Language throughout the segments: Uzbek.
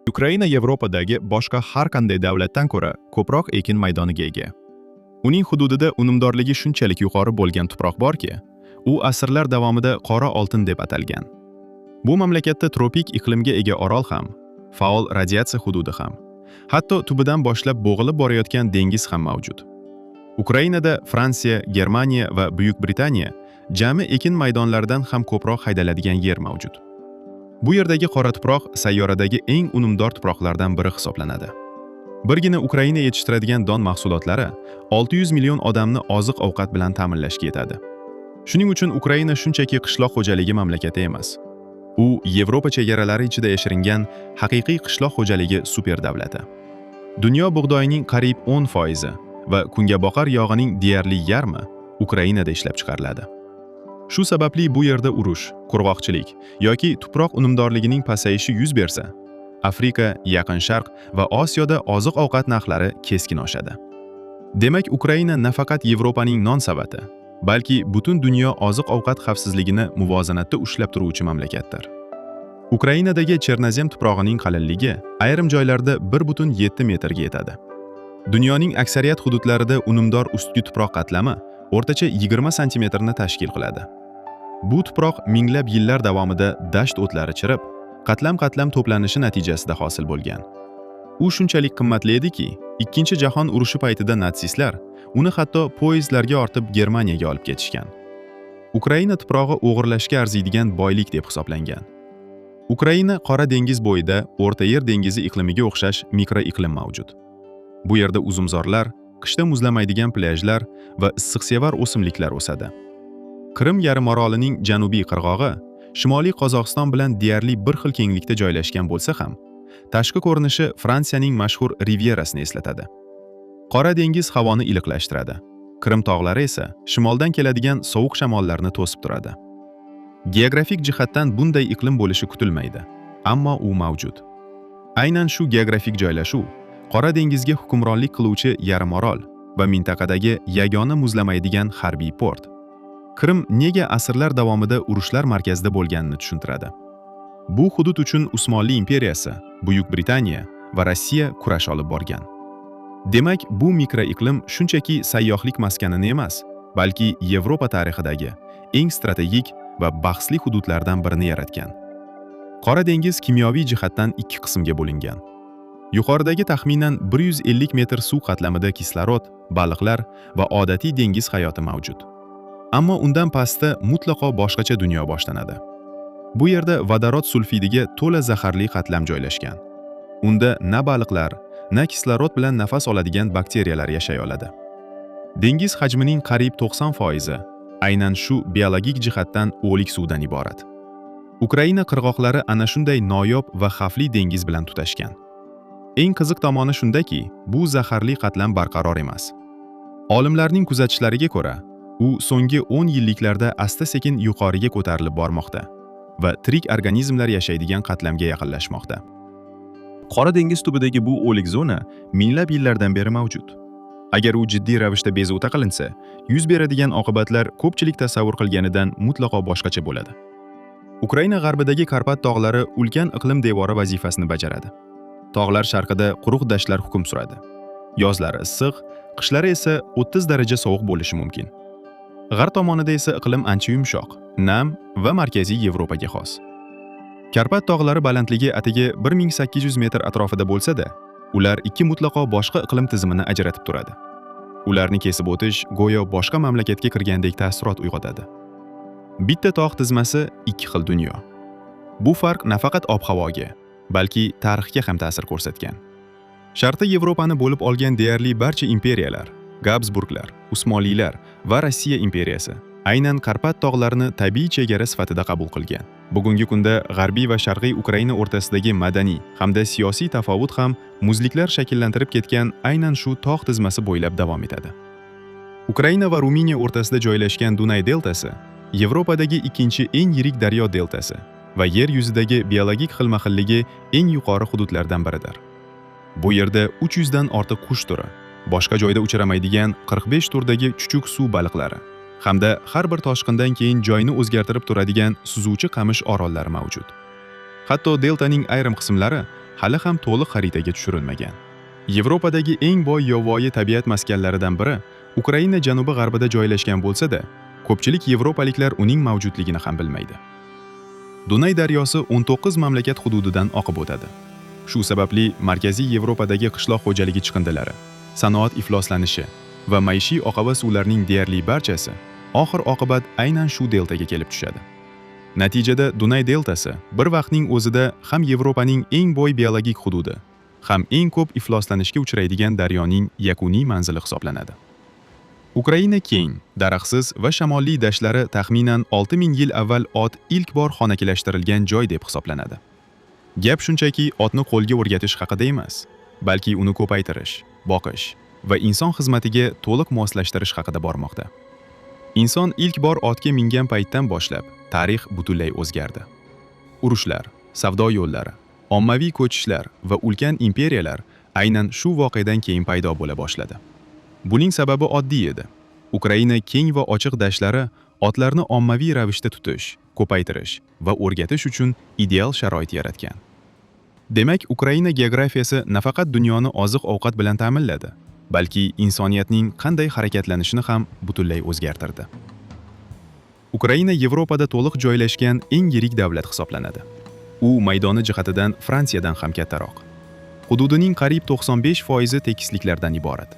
Ukraina Yevropadagi boshqa har qanday davlatdan ko'ra ko'proq ekin maydoniga ega. Uning hududida unumdorligi shunchalik yuqori bo'lgan tuproq borki, u asrlar davomida qora oltin deb atalgan. Bu mamlakatda tropik iqlimga ega orol ham, faol radiatsiya hududi ham, hatto tubidan boshlab bo'g'ilib borayotgan dengiz ham mavjud. Ukrainada Fransiya, Germaniya va Buyuk Britaniya jami ekin maydonlaridan ham ko'proq haydaladigan yer mavjud. Bu yerdagi qora tuproq sayyoradagi eng unumdor tuproqlardan biri hisoblanadi. Birgina Ukraina yetishtiradigan don mahsulotlari 600 million odamni oziq-ovqat bilan ta'minlashga yetadi. Shuning uchun Ukraina shunchaki qishloq xo'jaligi mamlakati emas. U Yevropa chegaralari ichida yashiringan haqiqiy qishloq xo'jaligi super davlati. Dunyo bug'doyining qariyb 10% va kungaboqar yog'ining deyarli yarmi Ukrainada ishlab chiqariladi. Shu sababli bu yerda urush, qurg'oqchilik yoki tuproq unumdorligining pasayishi yuz bersa, Afrika, Yaqin Sharq va Osiyoda oziq-ovqat narxlari keskin oshadi. Demak, Ukraina nafaqat Yevropaning non savati, balki butun dunyo oziq-ovqat xavfsizligini muvozanatda ushlab turuvchi mamlakatdir. Ukrainadagi chernozem tuprog'ining qalinligi ayrim joylarda 1,7 metrga yetadi. Dunyoning aksariyat hududlarida unumdor ustki tuproq qatlami o'rtacha 20 santimetrni tashkil qiladi. Bu tuproq minglab yillar davomida dasht o'tlari chirib, qatlam-qatlam to'planishi natijasida hosil bo'lgan. U shunchalik qimmatli ediki, Ikkinchi jahon urushi paytida natsistlar uni hatto poyezdlarga ortib Germaniyaga olib ketishgan. Ukraina tuprog'i o'g'irlashga arziydigan boylik deb hisoblangan. Ukraina Qora dengiz bo'yida O'rta Yer dengizi iqlimiga o'xshash mikroiqlim mavjud. Bu yerda uzumzorlar, qishda muzlamaydigan plyajlar va issiqsevar o'simliklar o'sadi. Qrim yarimorolining janubiy qirg'og'i Shimoliy Qozog'iston bilan deyarli bir xil kenglikda joylashgan bo'lsa ham, tashqi ko'rinishi Fransiyaning mashhur Rivierasini eslatadi. Qora dengiz havoni iliqlashtiradi. Qrim tog'lari esa shimoldan keladigan sovuq shamollarni to'sib turadi. Geografik jihatdan bunday iqlim bo'lishi kutilmaydi, ammo u mavjud. Aynan shu geografik joylashuv Qora dengizga hukmronlik qiluvchi yarimorol va mintaqadagi yagona muzlamaydigan harbiy port. Qrim nega asrlar davomida urushlar markazida bo'lganini tushuntiradi. Bu hudud uchun Usmonli imperiyasi, Buyuk Britaniya va Rossiya kurash olib borgan. Demak, bu mikroiqlim shunchaki sayyohlik maskanini emas, balki Yevropa tarixidagi eng strategik va bahsli hududlardan birini yaratgan. Qora dengiz kimyoviy jihatdan ikki qismga bo'lingan. Yuqoridagi taxminan 150 metr suv qatlamida kislorod, baliqlar va odatiy dengiz hayoti mavjud. Ammo undan pastda mutlaqo boshqacha dunyo boshlanadi. Bu yerda vodorod sulfidiga to'la zaharli qatlam joylashgan. Unda na baliqlar, na kislorod bilan nafas oladigan bakteriyalar yashay oladi. Dengiz hajmining qariyb 90% aynan shu biologik jihatdan o'lik suvdan iborat. Ukraina qirg'oqlari ana shunday noyob va xavfli dengiz bilan tutashgan. Eng qiziq tomoni shundaki, bu zaharli qatlam barqaror emas. Olimlarning kuzatishlariga ko'ra, u so'nggi 10 yilliklarda asta-sekin yuqoriga ko'tarilib bormoqda va tirik organizmlar yashaydigan qatlamga yaqinlashmoqda. Qora dengiz tubidagi bu o'lik zona minglab yillardan beri mavjud. Agar u jiddiy ravishda bezovta qilinsa, yuz beradigan oqibatlar ko'pchilik tasavvur qilganidan mutlaqo boshqacha bo'ladi. Ukraina g'arbidagi Karpat tog'lari ulkan iqlim devori vazifasini bajaradi. Tog'lar sharqida quruq dashtlar hukm suradi. Yozlari issiq, qishlari esa 30 daraja sovuq bo'lishi mumkin. G'arb tomonida esa iqlim ancha yumshoq, nam va markaziy Yevropaga xos. Karpat tog'lari balandligi atigi 1800 metr atrofida bo'lsa-da, ular ikki mutlaqo boshqa iqlim tizimini ajratib turadi. Ularni kesib o'tish go'yo boshqa mamlakatga kirgandek ta'sirot uyg'otadi. Bitta tog' tizmasi ikki xil dunyo. Bu farq nafaqat ob-havoga, balki tarixga ham ta'sir ko'rsatgan. Sharqi Yevropani bo'lib olgan deyarli barcha imperiyalar, Gabsburglar, Usmonlilar va Rossiya imperiyasi aynan Karpat tog'larini tabiiy chegara sifatida qabul qilgan. Bugungi kunda g'arbiy va sharqiy Ukraina o'rtasidagi madaniy hamda siyosiy tafovut ham muzliklar shakllantirib ketgan aynan shu tog' tizmasi bo'ylab davom etadi. Ukraina va Ruminiya o'rtasida joylashgan Dunay deltasi Yevropadagi ikkinchi eng yirik daryo deltasi va yer yuzidagi biologik xilma-xilligi eng yuqori hududlardan biridir. Bu yerda 300 dan ortiq qush turi, boshqa joyda uchramaydigan 45 turdagi chuchuk suv baliqlari hamda har bir toshqindan keyin joyni o'zgartirib turadigan suzuvchi qamish orollari mavjud. Hatto deltaning ayrim qismlari hali ham to'liq xaritaga tushirilmagan. Yevropadagi eng boy yovvoyi tabiat maskanlaridan biri Ukraina janubi-g'arbida joylashgan bo'lsa-da, ko'pchilik yevropaliklar uning mavjudligini ham bilmaydi. Dunay daryosi 19 mamlakat hududidan oqib o'tadi. Shu sababli Markaziy Yevropadagi qishloq xo'jaligi chiqindilari, sanoat ifloslanishi va maishiy oqava suvlarning deyarli barchasi oxir-oqibat aynan shu deltaga kelib tushadi. Natijada Dunay deltasi bir vaqtning o'zida ham Yevropaning eng boy biologik hududi, ham eng ko'p ifloslanishga uchraydigan daryoning yakuniy manzili hisoblanadi. Ukraina keng, daraxtsiz va shamolli dashtlari taxminan 6000 yil avval ot ilk bor xonakilashtirilgan joy deb hisoblanadi. Gap shunchaki otni qo'lga o'rgatish haqida emas, balki uni ko'paytirish, boqish va inson xizmatiga to'liq moslashtirish haqida bormoqda. Inson ilk bor otga mingan paytdan boshlab tarix butunlay o'zgardi. Urushlar, savdo yo'llari, ommaviy ko'chishlar va ulkan imperiyalar aynan shu voqeadan keyin paydo bo'la boshladi. Buning sababi oddiy edi. Ukraina keng va ochiq dashtlari otlarni ommaviy ravishda tutish, ko'paytirish va o'rgatish uchun ideal sharoit yaratgan. Demak, Ukraina geografiyasi nafaqat dunyoni oziq-ovqat bilan ta'minladi, balki insoniyatning qanday harakatlanishini ham butunlay o'zgartirdi. Ukraina Yevropada to'liq joylashgan eng yirik davlat hisoblanadi. U maydoni jihatidan Fransiyadan ham kattaroq. Hududining qariyb 95% tekisliklardan iborat.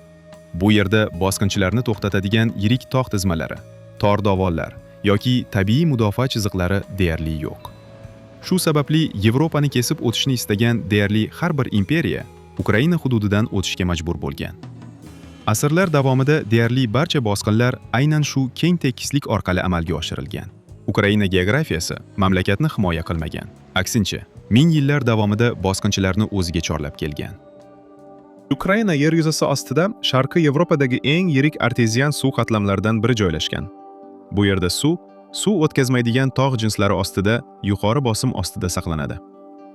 Bu yerda bosqinchilarni to'xtatadigan yirik tog' tizmalari, tor dovonlar yoki tabiiy mudofaa chiziqlari deyarli yo'q. Shu sababli Yevropani kesib o'tishni istagan deyarli har bir imperiya Ukraina hududidan o'tishga majbur bo'lgan. Asrlar davomida deyarli barcha bosqinlar aynan shu keng tekislik orqali amalga oshirilgan. Ukraina geografiyasi mamlakatni himoya qilmagan. Aksincha, ming yillar davomida bosqinchilarni o'ziga chorlab kelgan. Ukraina yer yuzasi ostida Sharqiy Yevropadagi eng yirik artezian suv qatlamlaridan biri joylashgan. Bu yerda suv o'tkazmaydigan tog' jinslari ostida yuqori bosim ostida saqlanadi.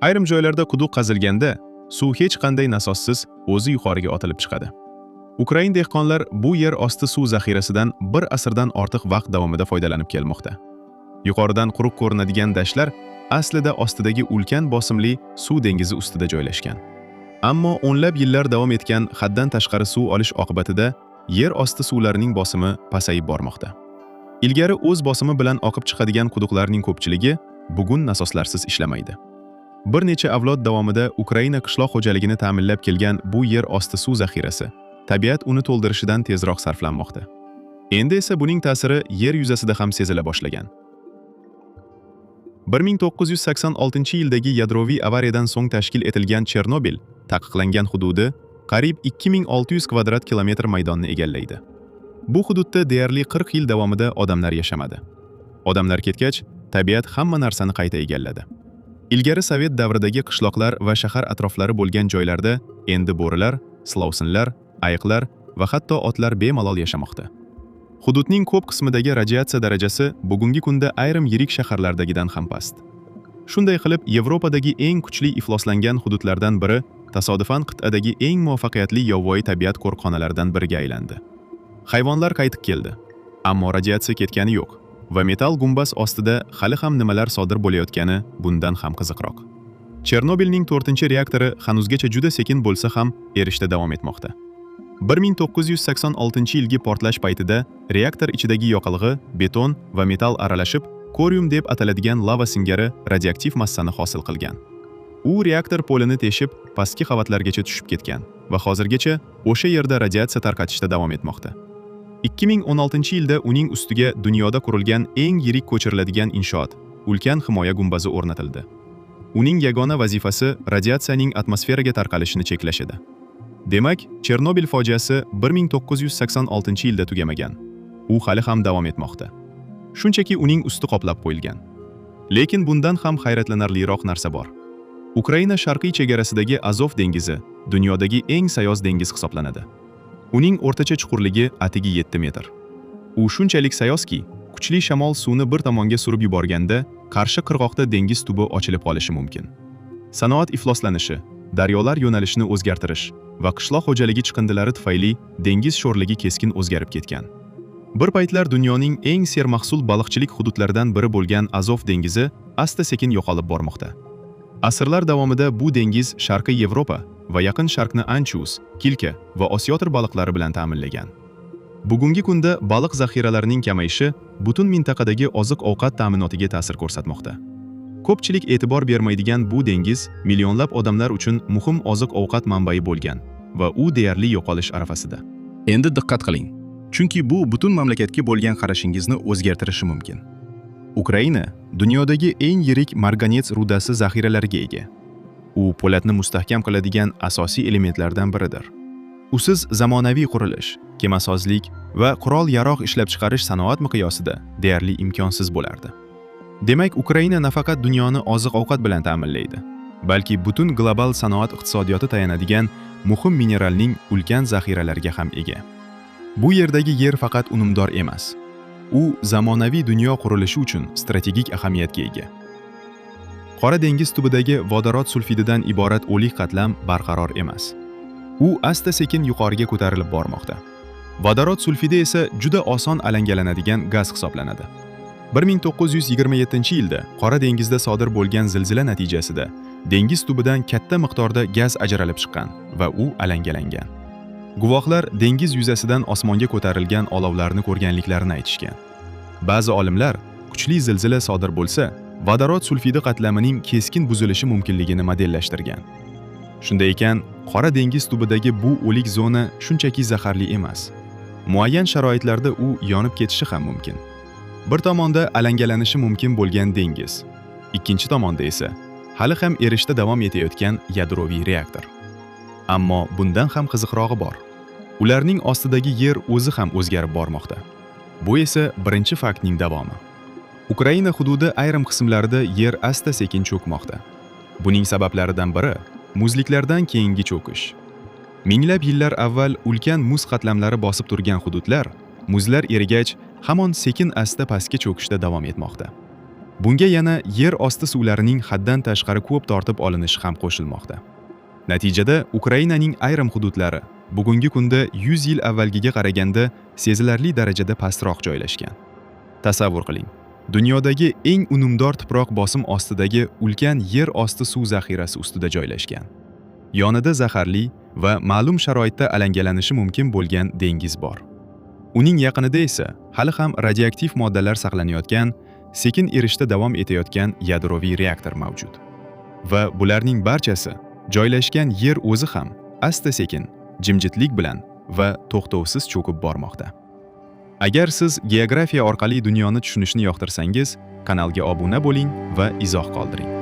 Ayrim joylarda quduq qazilganda suv hech qanday nasossiz o'zi yuqoriga otilib chiqadi. Ukrain dehqonlar bu yer osti suv zaxirasidan bir asrdan ortiq vaqt davomida foydalanib kelmoqda. Yuqoridan quruq ko'rinadigan dashtlar aslida ostidagi ulkan bosimli suv dengizi ustida joylashgan. Ammo o'nlab yillar davom etgan haddan tashqari suv olish oqibatida yer osti suvlarining bosimi pasayib bormoqda. Ilgari o'z bosimi bilan oqib chiqadigan quduqlarning ko'pchiligi bugun nasoslarsiz ishlamaydi. Bir necha avlod davomida Ukraina qishloq xo'jaligini ta'minlab kelgan bu yer osti suv zaxirasi tabiat uni to'ldirishidan tezroq sarflanmoqda. Endi esa buning ta'siri yer yuzasida ham sezila boshlagan. 1986-yildagi yadroviy avariyadan so'ng tashkil etilgan Chernobil taqiqlangan hududi qariyb 2600 kvadrat kilometr maydonni egallaydi. Bu hududda deyarli 40 yil davomida odamlar yashamadi. Odamlar ketgach, tabiat hamma narsani qayta egalladi. Ilgari Sovet davridagi qishloqlar va shahar atroflari bo'lgan joylarda endi bo'rilar, silovsinlar, ayiqlar va hatto otlar bemalol yashamoqda. Hududning ko'p qismidagi radiatsiya darajasi bugungi kunda ayrim yirik shaharlardagidan ham past. Shunday qilib, Yevropadagi eng kuchli ifloslangan hududlardan biri tasodifan qit'adagi eng muvaffaqiyatli yovvoyi tabiat qo'riqxonalaridan biriga aylandi. Hayvonlar qaytib keldi, ammo radiatsiya ketgani yo'q va metal gumbaz ostida hali ham nimalar sodir bo'layotgani bundan ham qiziqroq. Chernobilning 4-reaktori hanuzgacha juda sekin bo'lsa ham erishda davom etmoqda. 1986-yilgi portlash paytida reaktor ichidagi yoqilg'i, beton va metal aralashib, korium deb ataladigan lava singari radioaktiv massani hosil qilgan. U reaktor polini teshib, pastki qavatlargacha tushib ketgan va hozirgacha o'sha yerda radiatsiya tarqatishda davom etmoqda. 2016-yilda uning ustiga dunyoda qurilgan eng yirik ko'chiriladigan inshoot, ulkan himoya gumbazi o'rnatildi. Uning yagona vazifasi radiatsiyaning atmosferaga tarqalishini cheklash edi. Demak, Chernobil fojiasi 1986-yilda tugamagan. U hali ham davom etmoqda. Shunchaki uning usti qoplab qo'yilgan. Lekin bundan ham hayratlanarliroq narsa bor. Ukraina sharqiy chegarasidagi Azov dengizi dunyodagi eng sayoz dengiz hisoblanadi. Uning o'rtacha chuqurligi atigi 7 metr. U shunchalik sayozki, kuchli shamol suvni bir tomonga surib yuborganda, qarshi qirg'oqda dengiz tubi ochilib qolishi mumkin. Sanoat ifloslanishi, daryolar yo'nalishini o'zgartirish va qishloq xo'jaligi chiqindilari tufayli dengiz sho'rligi keskin o'zgarib ketgan. Bir paytlar dunyoning eng sermahsul baliqchilik hududlaridan biri bo'lgan Azov dengizi asta-sekin yo'qolib bormoqda. Asrlar davomida bu dengiz Sharqiy Yevropa va Yaqin Sharqni anchus, kilka va osyotir baliqlari bilan ta'minlagan. Bugungi kunda baliq zaxiralarining kamayishi butun mintaqadagi oziq-ovqat ta'minotiga ta'sir ko'rsatmoqda. Ko'pchilik e'tibor bermaydigan bu dengiz millionlab odamlar uchun muhim oziq-ovqat manbai bo'lgan va u deyarli yo'qolish arafasida. Endi diqqat qiling, chunki bu butun mamlakatga bo'lgan qarashingizni o'zgartirishi mumkin. Ukraina dunyodagi eng yirik marganets rudasi zaxiralariga ega. U po'latni mustahkam qiladigan asosiy elementlardan biridir. Usiz zamonaviy qurilish, kemasozlik va qurol-yarog' ishlab chiqarish sanoat miqyosida deyarli imkonsiz bo'lardi. Demak, Ukraina nafaqat dunyoni oziq-ovqat bilan ta'minlaydi, balki butun global sanoat iqtisodiyoti tayanadigan muhim mineralning ulkan zaxiralariga ham ega. Bu yerdagi yer faqat unumdor emas. U zamonaviy dunyo qurilishi uchun strategik ahamiyatga ega. Qora dengiz tubidagi vodorod sulfididan iborat o'lik qatlam barqaror emas. U asta-sekin yuqoriga ko'tarilib bormoqda. Vodorod sulfidi esa juda oson alangalanadigan gaz hisoblanadi. 1927-yilda Qora dengizda sodir bo'lgan zilzila natijasida dengiz tubidan katta miqdorda gaz ajralib chiqqan va u alangalangan. Guvohlar dengiz yuzasidan osmonga ko'tarilgan olovlarni ko'rganliklarini aytishgan. Ba'zi olimlar kuchli zilzila sodir bo'lsa, vodorod sulfidi qatlamining keskin buzilishi mumkinligini modellashtirgan. Shunday ekan, Qora dengiz tubidagi bu o'lik zona shunchaki zaharli emas. Muayyan sharoitlarda u yonib ketishi ham mumkin. Bir tomonda alangalanishi mumkin bo'lgan dengiz, ikkinchi tomonda esa hali ham erishda davom etayotgan yadroviy reaktor. Ammo bundan ham qiziqrog'i bor. Ularning ostidagi yer o'zi ham o'zgarib bormoqda. Bu esa birinchi faktning davomi. Ukraina hududi ayrim qismlarida yer asta-sekin cho'kmoqda. Buning sabablaridan biri muzliklardan keyingi cho'kish. Minglab yillar avval ulkan muz qatlamlari bosib turgan hududlar muzlar erigach hamon sekin asta pastga cho'kishda davom etmoqda. Bunga yana yer osti suvlarining haddan tashqari ko'p tortib olinishi ham qo'shilmoqda. Natijada Ukrainaning ayrim hududlari bugungi kunda 100 yil avvalgiga qaraganda sezilarli darajada pastroq joylashgan. Tasavvur qiling, dunyodagi eng unumdor tuproq bosim ostidagi ulkan yer osti suv zaxirasi ustida joylashgan. Yonida zaharli va ma'lum sharoitda alangalanishi mumkin bo'lgan dengiz bor. Uning yaqinida esa hali ham radioaktiv moddalar saqlanayotgan, sekin erishda davom etayotgan yadroviy reaktor mavjud. Va bularning barchasi joylashgan yer o'zi ham asta-sekin, jimjitlik bilan va to'xtovsiz cho'kib bormoqda. Agar siz geografiya orqali dunyoni tushunishni yoqtirsangiz, kanalga obuna bo'ling va izoh qoldiring.